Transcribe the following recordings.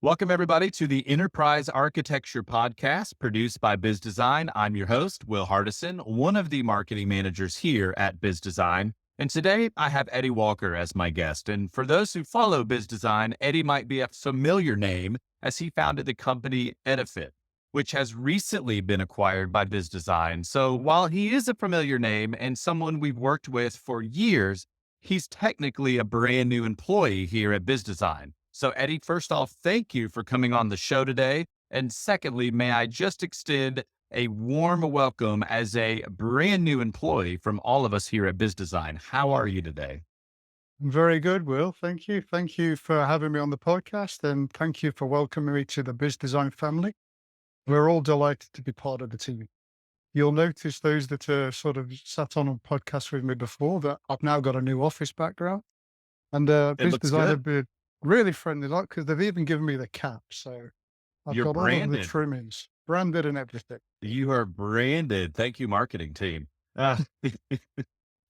Welcome, everybody, to the Enterprise Architecture Podcast produced by Bizzdesign. I'm your host, Will Hardison, one of the marketing managers here at Bizzdesign. And today I have Eddie Walker as my guest. And for those who follow Bizzdesign, Eddie might be a familiar name as he founded the company Edifit, which has recently been acquired by Bizzdesign. So while he is a familiar name and someone we've worked with for years, he's technically a brand new employee here at Bizzdesign. So Eddie, first off, thank you for coming on the show today. And secondly, may I just extend a warm welcome as a brand new employee from all of us here at Bizzdesign. How are you today? Very good, Will. Thank you. Thank you for having me on the podcast, and thank you for welcoming me to the Bizzdesign family. We're all delighted to be part of the team. You'll notice those that are sort of sat on a podcast with me before that I've now got a new office background, and It looks Bizzdesign good. have been really friendly, like because they've even given me the cap. So I've You're got all of the branded. trimmings, branded and everything. You are branded. Thank you, marketing team.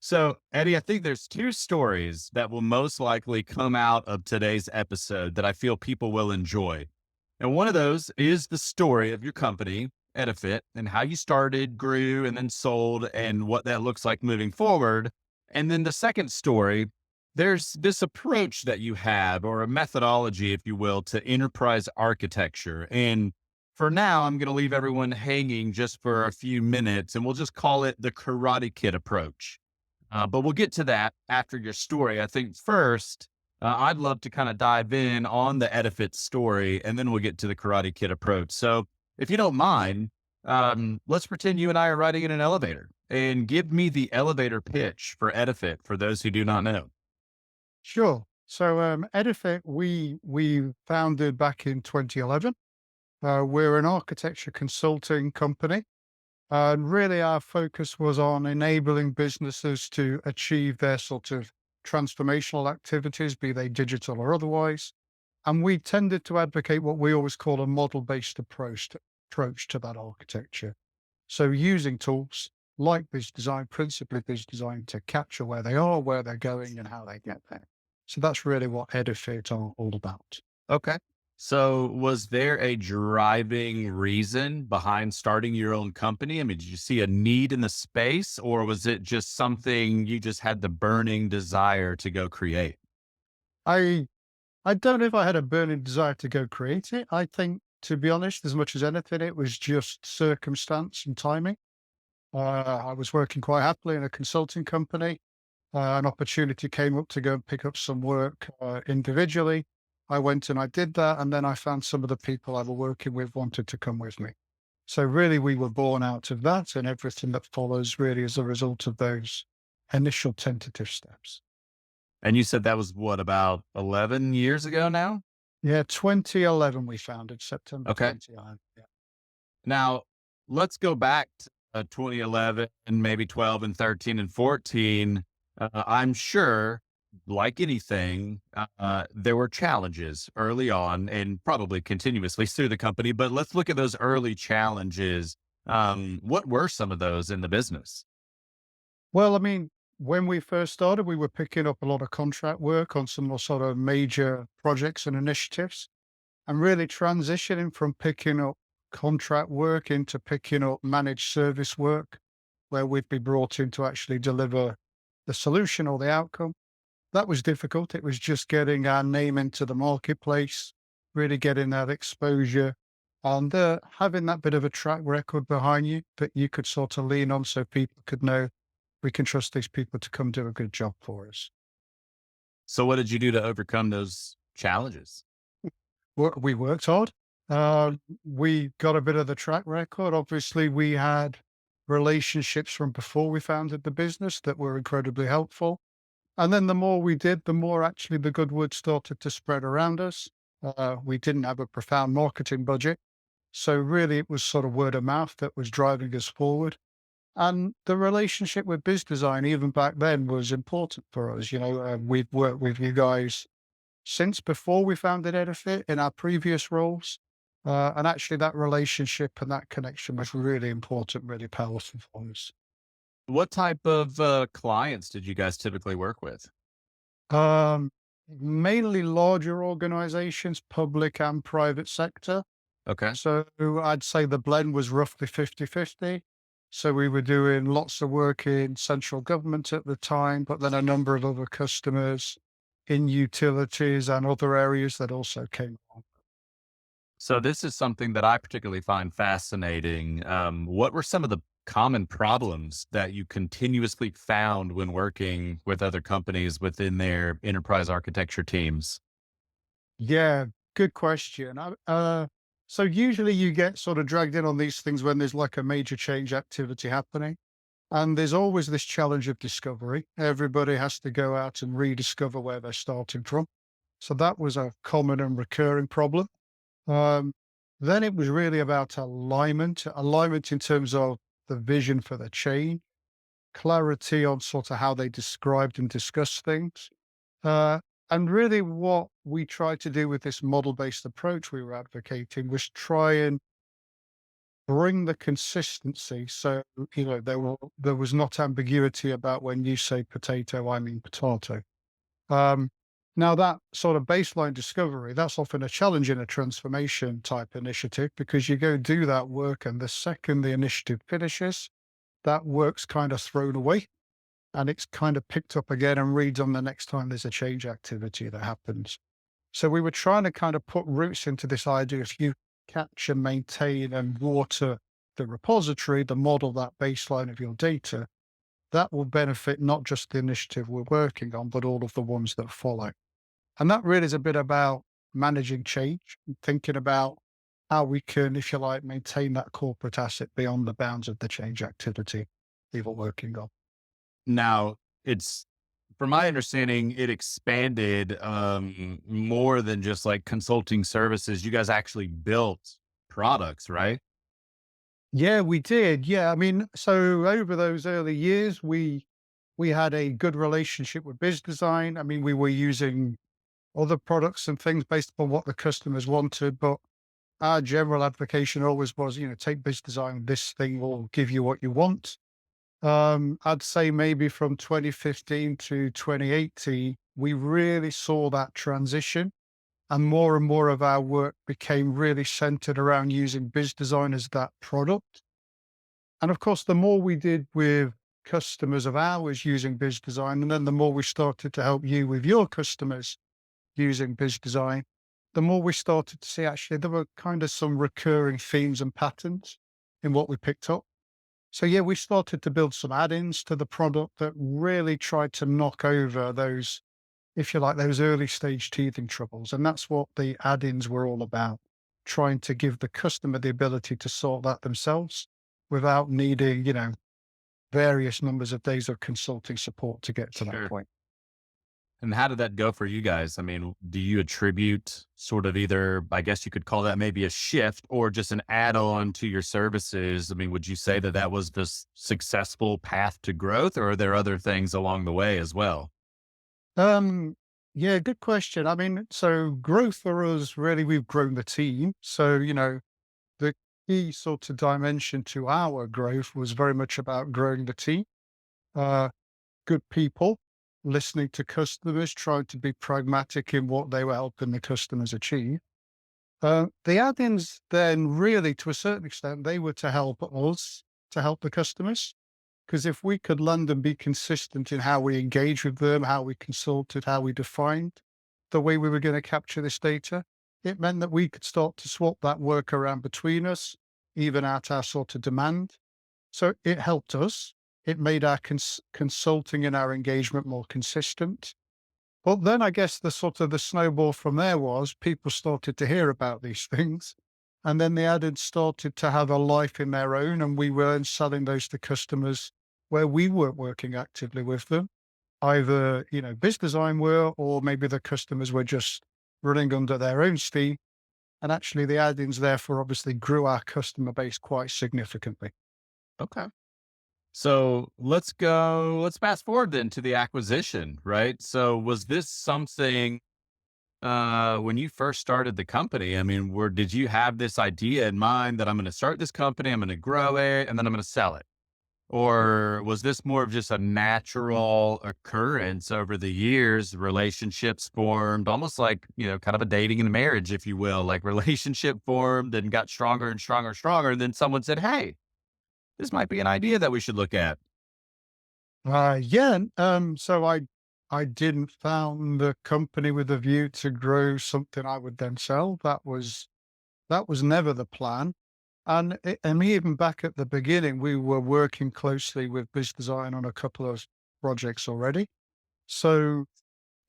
So, Eddie, I think there's two stories that will most likely come out of today's episode that I feel people will enjoy. And one of those is the story of your company, Edifit, and how you started, grew, and then sold, and what that looks like moving forward. And then the second story, there's this approach that you have, or a methodology, if you will, to enterprise architecture. And for now, I'm going to leave everyone hanging just for a few minutes, and we'll just call it the Karate Kid approach. But we'll get to that after your story. I think first, I'd love to kind of dive in on the Edifit story, and then we'll get to the Karate Kid approach. So if you don't mind, let's pretend you and I are riding in an elevator and give me the elevator pitch for Edifit for those who do not know. Sure. So Edifit, we founded back in 2011. We're an architecture consulting company. And really, our focus was on enabling businesses to achieve their sort of transformational activities, be they digital or otherwise. And we tended to advocate what we always call a model-based approach to that architecture. So using tools like Bizzdesign, principally Bizzdesign, to capture where they are, where they're going, and how they get there. So that's really what Edifit are all about. Okay. So was there a driving reason behind starting your own company? I mean, did you see a need in the space, or was it just something you just had the burning desire to go create? I I don't know if I had a burning desire to go create it. I think, to be honest, as much as anything, it was just circumstance and timing. I was working quite happily in a consulting company. An opportunity came up to go and pick up some work individually. I went and I did that, and then I found some of the people I were working with wanted to come with me. So really, we were born out of that, and everything that follows really is a result of those initial tentative steps. And you said that was what, about 11 years ago now? Yeah, 2011 we founded, September Okay. 2011. Yeah. Now let's go back to 2011 and maybe 12 and 13 and 14. I'm sure, like anything, there were challenges early on and probably continuously through the company, but let's look at those early challenges. What were some of those in the business? Well, I mean, when we first started, we were picking up a lot of contract work on some more sort of major projects and initiatives, and really transitioning from picking up contract work into picking up managed service work, where we'd be brought in to actually deliver the solution or the outcome. That was difficult. It was just getting our name into the marketplace, really getting that exposure, and having that bit of a track record behind you that you could sort of lean on so people could know we can trust these people to come do a good job for us. So what did you do to overcome those challenges? We worked hard. We got a bit of the track record. Obviously, we had relationships from before we founded the business that were incredibly helpful. And then the more we did, the more actually the good word started to spread around us. We didn't have a profound marketing budget. So really, it was sort of word of mouth that was driving us forward. And the relationship with Bizzdesign, even back then, was important for us. We've worked with you guys since before we founded Edifit in our previous roles. And actually, that relationship and that connection was really important, really powerful for us. What type of clients did you guys typically work with? Um, Mainly larger organizations, public and private sector. Okay. So I'd say the blend was roughly 50-50. So we were doing lots of work in central government at the time, but then a number of other customers in utilities and other areas that also came on. So this is something that I particularly find fascinating. What were some of the common problems that you continuously found when working with other companies within their enterprise architecture teams? Yeah, good question. So usually you get sort of dragged in on these things when there's like a major change activity happening. And there's always this challenge of discovery. Everybody has to go out and rediscover where they're starting from. So that was a common and recurring problem. Um, then it was really about alignment in terms of the vision for the change, clarity on sort of how they described and discussed things. Uh, and really, what we tried to do with this model based approach we were advocating was try and bring the consistency. So, there was not ambiguity about when you say potato, I mean potato. Um, Now that sort of baseline discovery, that's often a challenge in a transformation type initiative because you go do that work and the second the initiative finishes, that work's kind of thrown away and it's kind of picked up again and redone the next time there's a change activity that happens. So we were trying to kind of put roots into this idea if you capture, maintain, and water the repository, the model, that baseline of your data, that will benefit not just the initiative we're working on, but all of the ones that follow. And that really is a bit about managing change and thinking about how we can, if you like, maintain that corporate asset beyond the bounds of the change activity we were working on. Now, it's from my understanding, it expanded more than just like consulting services. You guys actually built products, right? Yeah, we did. Yeah, I mean, so over those early years, we had a good relationship with Bizzdesign. I mean, we were using other products and things based upon what the customers wanted, but our general advocation always was, take Bizzdesign. This thing will give you what you want. I'd say maybe from 2015 to 2018, we really saw that transition, and more of our work became really centered around using Bizzdesign as that product. And of course, the more we did with customers of ours using Bizzdesign, and then the more we started to help you with your customers using Bizzdesign, the more we started to see actually there were kind of some recurring themes and patterns in what we picked up. So yeah, we started to build some add-ins to the product that really tried to knock over those, if you like, those early stage teething troubles. And that's what the add-ins were all about, trying to give the customer the ability to sort that themselves without needing, various numbers of days of consulting support to get to that Sure. point. And how did that go for you guys? I mean, do you attribute sort of either, I guess you could call that maybe a shift or just an add on to your services? I mean, would you say that that was the successful path to growth, or are there other things along the way as well? Um, yeah, good question. I mean, so growth for us, really, we've grown the team. So, the key sort of dimension to our growth was very much about growing the team. Uh, Good people, listening to customers, trying to be pragmatic in what they were helping the customers achieve. The add-ins then really, to a certain extent, they were to help us, to help the customers. Because if we could land and be consistent in how we engage with them, how we consulted, how we defined the way we were going to capture this data, it meant that we could start to swap that work around between us, even at our sort of demand. So it helped us. It made our consulting and our engagement more consistent. But then I guess the sort of the snowball from there was people started to hear about these things. And then the added started to have a life in their own. And we weren't selling those to customers where we weren't working actively with them. Either, biz design were, or maybe the customers were just running under their own steam. And actually the add-ins therefore obviously grew our customer base quite significantly. Okay. So let's fast forward then to the acquisition, right? So was this something when you first started the company? I mean, did you have this idea in mind that I'm going to start this company, I'm going to grow it, and then I'm going to sell it? Or was this more of just a natural occurrence over the years? Relationships formed almost like, kind of a dating and a marriage, if you will, like relationship formed and got stronger and stronger and stronger. And then someone said, hey, this might be an idea that we should look at. Yeah. So I didn't found the company with a view to grow something I would then sell. That was never the plan. And even back at the beginning, we were working closely with Bizzdesign on a couple of projects already. So,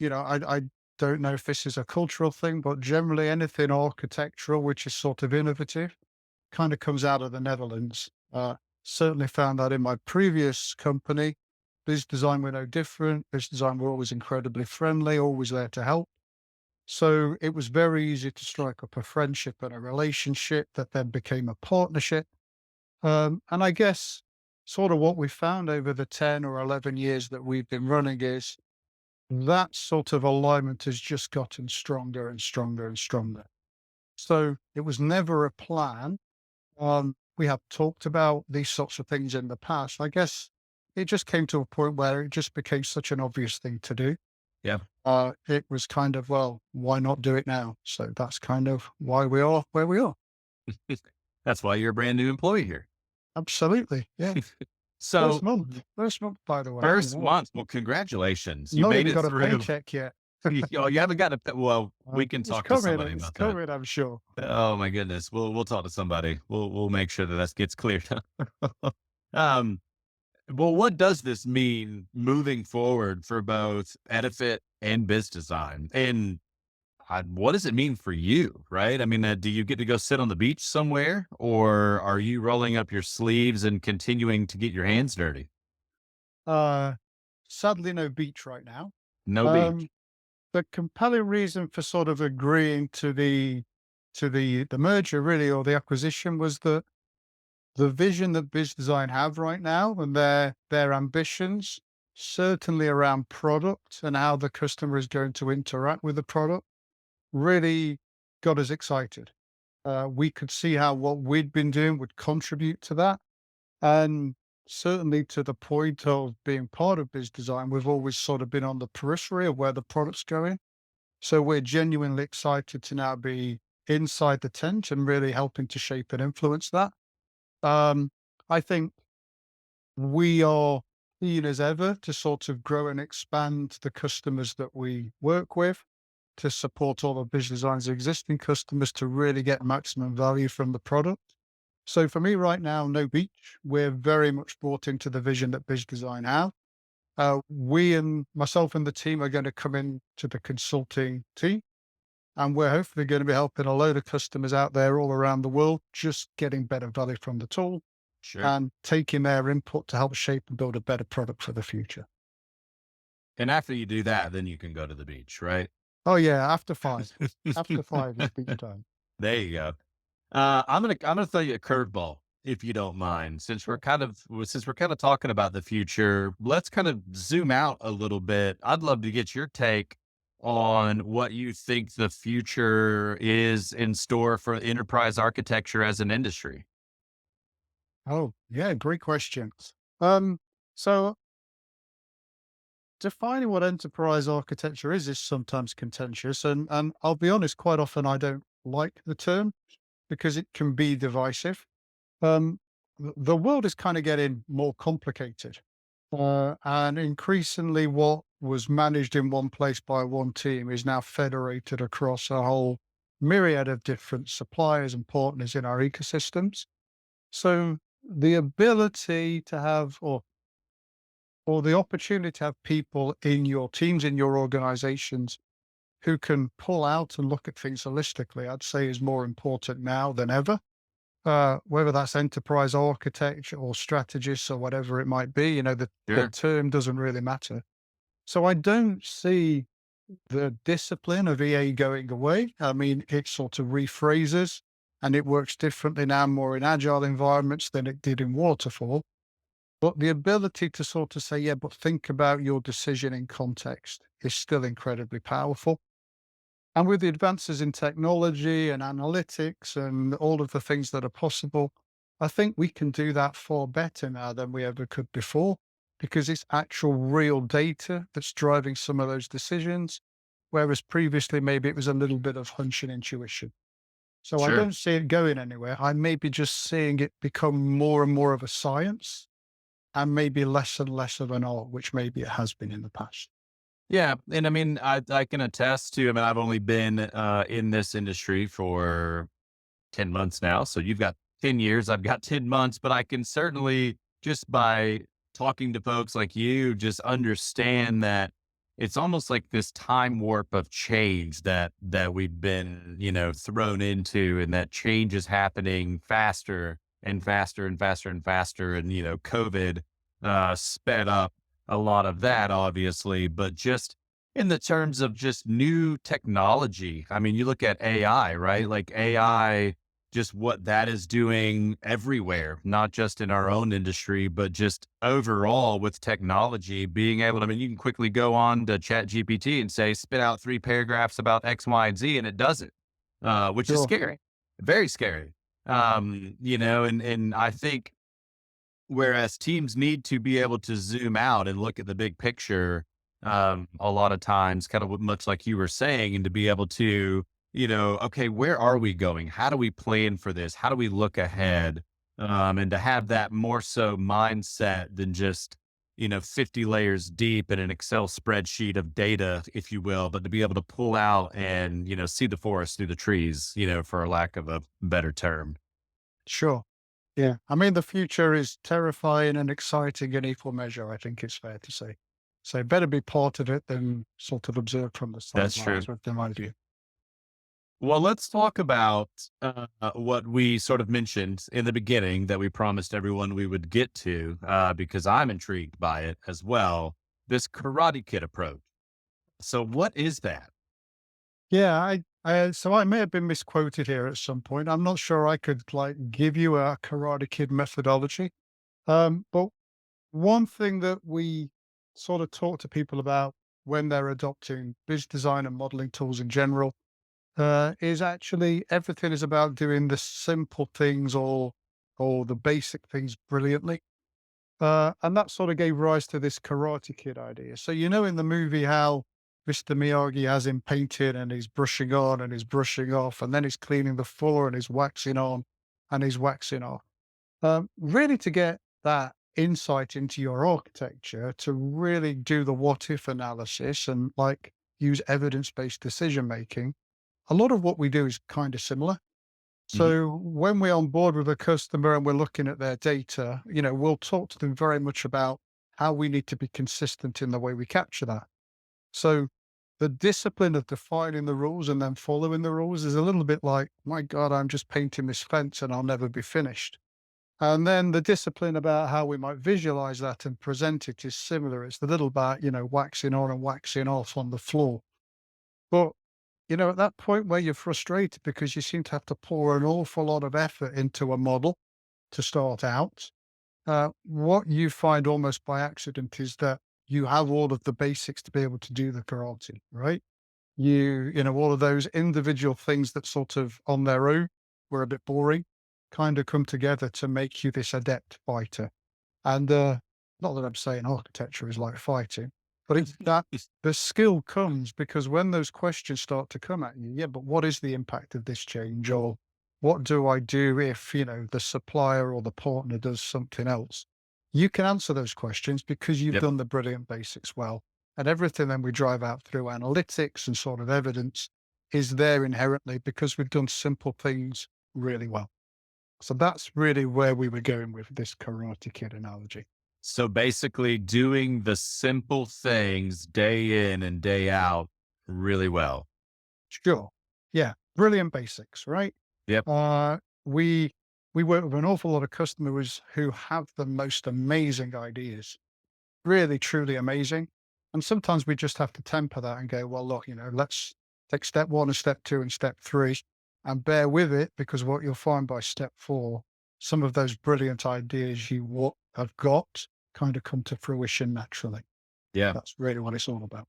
I don't know if this is a cultural thing, but generally anything architectural, which is sort of innovative, kind of comes out of the Netherlands. Certainly found that in my previous company. Bizzdesign were no different. Bizzdesign were always incredibly friendly, always there to help. So it was very easy to strike up a friendship and a relationship that then became a partnership. And I guess sort of what we found over the 10 or 11 years that we've been running is that sort of alignment has just gotten stronger and stronger and stronger. So it was never a plan. We have talked about these sorts of things in the past. I guess it just came to a point where it just became such an obvious thing to do. Yeah. It was kind of, well, why not do it now? So that's kind of why we are where we are. That's why you're a brand new employee here. Absolutely. Yeah. So, First month, by the way, first month, well, congratulations. You not made even it got a through. paycheck yet. You haven't got a, well, we can It's talk to coming. somebody It's about that. coming, I'm sure. Oh my goodness. We'll talk to somebody. We'll make sure that that gets cleared up. Um, well, what does this mean moving forward for both Edifit and Biz Design? And what does it mean for you? Right? I mean, do you get to go sit on the beach somewhere, or are you rolling up your sleeves and continuing to get your hands dirty? Uh, Sadly, no beach right now. No beach. Um, the compelling reason for sort of agreeing to the merger really, or the acquisition, was that the vision that Bizzdesign have right now and their ambitions, certainly around product and how the customer is going to interact with the product, really got us excited. We could see how what we'd been doing would contribute to that. And certainly to the point of being part of Bizzdesign, we've always sort of been on the periphery of where the product's going. So we're genuinely excited to now be inside the tent and really helping to shape and influence that. Um, I think we are keen as ever to sort of grow and expand the customers that we work with, to support all of Bizzdesign's existing customers to really get maximum value from the product. So for me right now, no beach. We're very much bought into the vision that Bizzdesign have. We and myself and the team are going to come in to the consulting team, and we're hopefully going to be helping a load of customers out there all around the world, just getting better value from the tool Sure. and taking their input to help shape and build a better product for the future. And after you do that, then you can go to the beach, right? Oh yeah, after 5 is beach time. There you go. I'm gonna throw you a curveball if you don't mind. Since we're kind of talking about the future, let's kind of zoom out a little bit. I'd love to get your take on what you think the future is in store for enterprise architecture as an industry. Oh yeah, great questions. So defining what enterprise architecture is sometimes contentious, and I'll be honest, quite often I don't like the term because it can be divisive. The world is kind of getting more complicated, and increasingly, what was managed in one place by one team is now federated across a whole myriad of different suppliers and partners in our ecosystems. So the ability to have, or the opportunity to have people in your teams, in your organizations, who can pull out and look at things holistically, I'd say is more important now than ever. Whether that's enterprise architecture or strategists or whatever it might be, the Sure. term doesn't really matter. So I don't see the discipline of EA going away. I mean, it sort of rephrases and it works differently now, more in agile environments than it did in waterfall. But the ability to sort of say, yeah, but think about your decision in context is still incredibly powerful. And with the advances in technology and analytics and all of the things that are possible, I think we can do that far better now than we ever could before because it's actual real data that's driving some of those decisions. Whereas previously, maybe it was a little bit of hunch and intuition. So I Sure. don't see it going anywhere. I may be just seeing it become more and more of a science and maybe less and less of an art, which maybe it has been in the past. Yeah, and I mean, I can attest to. I mean, I've only been in this industry for 10 months now, so you've got 10 years. I've got 10 months, but I can certainly just by talking to folks like you, just understand that it's almost like this time warp of change that we've been, thrown into, and that change is happening faster and faster and faster and faster. And COVID sped up a lot of that, obviously, but just in the terms of just new technology. I mean, you look at AI, right? Like AI, just what that is doing everywhere, not just in our own industry, but just overall with technology being able to, I mean, you can quickly go on to chat GPT and say, spit out 3 paragraphs about X, Y, and Z, and it does it, which is Sure. scary, very scary. And I think whereas teams need to be able to zoom out and look at the big picture, a lot of times, kind of much like you were saying, and to be able to, okay, where are we going? How do we plan for this? How do we look ahead? And to have that more so mindset than just, 50 layers deep in an Excel spreadsheet of data, if you will, but to be able to pull out and, see the forest through the trees, for a lack of a better term. Sure. Yeah. I mean, the future is terrifying and exciting in equal measure, I think it's fair to say. So better be part of it than sort of observe from the That's true. sidelines, would be my view. Well, let's talk about what we sort of mentioned in the beginning that we promised everyone we would get to, because I'm intrigued by it as well. This Karate Kid approach. So, what is that? Yeah, so I may have been misquoted here at some point. I'm not sure I could like give you a Karate Kid methodology. But one thing that we sort of talk to people about when they're adopting biz design and modeling tools in general is actually everything is about doing the simple things or the basic things brilliantly. And that sort of gave rise to this Karate Kid idea. So, in the movie how Mr. Miyagi has him painted and he's brushing on and he's brushing off, and then he's cleaning the floor and he's waxing on and he's waxing off. Really, to get that insight into your architecture, to really do the what if analysis and like use evidence based decision making, a lot of what we do is kind of similar. Mhm. So when we're on board with a customer and we're looking at their data, we'll talk to them very much about how we need to be consistent in the way we capture that. So the discipline of defining the rules and then following the rules is a little bit like, my God, I'm just painting this fence and I'll never be finished. And then the discipline about how we might visualize that and present it is similar. It's the little bit, waxing on and waxing off on the floor. But at that point where you're frustrated because you seem to have to pour an awful lot of effort into a model to start out, what you find almost by accident is that you have all of the basics to be able to do the karate, right? All of those individual things that sort of on their own were a bit boring kind of come together to make you this adept fighter. And not that I'm saying architecture is like fighting, but it's that the skill comes because when those questions start to come at you, yeah, but what is the impact of this change? Or what do I do if, the supplier or the partner does something else? You can answer those questions because you've Yep. done the brilliant basics well. And everything then we drive out through analytics and sort of evidence is there inherently because we've done simple things really well. So that's really where we were going with this Karate Kid analogy. So basically, doing the simple things day in and day out really well. Sure. Yeah. Brilliant basics, right? Yep. Uh, we we work with an awful lot of customers who have the most amazing ideas, really, truly amazing. And sometimes we just have to temper that and go, well, look, let's take step one and step two and step three and bear with it because what you'll find by step four, some of those brilliant ideas have got kind of come to fruition naturally. Yeah. That's really what it's all about.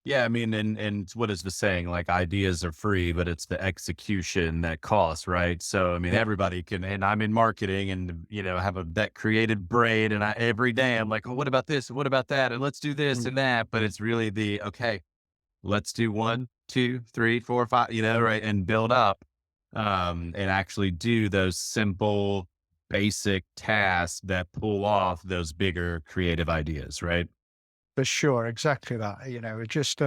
Yeah, I mean, and what is the saying? Like ideas are free, but it's the execution that costs, right? So, I mean, Yeah. everybody can, and I'm in marketing and, have that creative brain. And every day I'm like, oh, what about this? And what about that? And let's do this Mm. and that. But it's really okay, let's do one, two, three, four, five, right. And build up, and actually do those simple, basic tasks that pull off those bigger creative ideas, right? For sure, exactly that. Just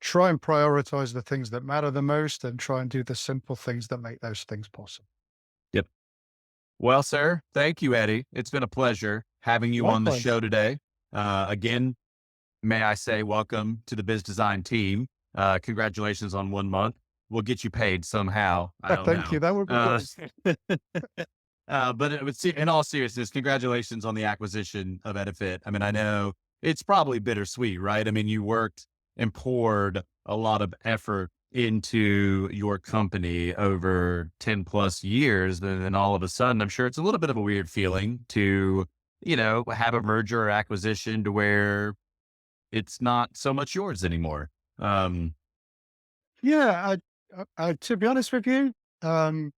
try and prioritize the things that matter the most and try and do the simple things that make those things possible. Yep. Well, sir, thank you, Eddie. It's been a pleasure having you on the Likewise. show today. Again, may I say welcome to the Biz Design team. Congratulations on 1 month. We'll get you paid somehow. I don't Thank know. you. That would be great. But it would see, in all seriousness, congratulations on the acquisition of Edifit. I mean, I know it's probably bittersweet, right? I mean, you worked and poured a lot of effort into your company over 10 plus years. And then all of a sudden, I'm sure it's a little bit of a weird feeling to, have a merger or acquisition to where it's not so much yours anymore. Um, Yeah, to be honest with you, um,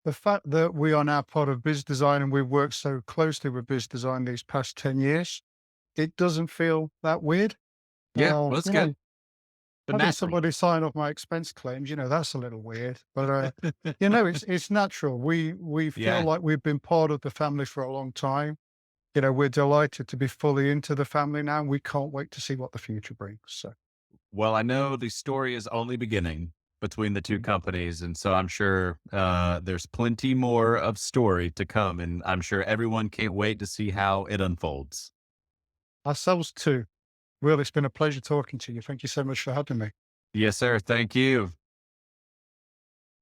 the fact that we are now part of Bizzdesign and we've worked so closely with Bizzdesign these past 10 years, it doesn't feel that weird. yeah, well, that's You good, know, but having natural. somebody sign off my expense claims, that's a little weird, but it's natural. We feel Yeah. like we've been part of the family for a long time. We're delighted to be fully into the family now. We can't wait to see what the future brings. So, Well, I know the story is only beginning between the two mm, companies. And so I'm sure there's plenty more of story to come. And I'm sure everyone can't wait to see how it unfolds. ourselves too. Will, it's been a pleasure talking to you. Thank you so much for having me. Yes, sir. Thank you.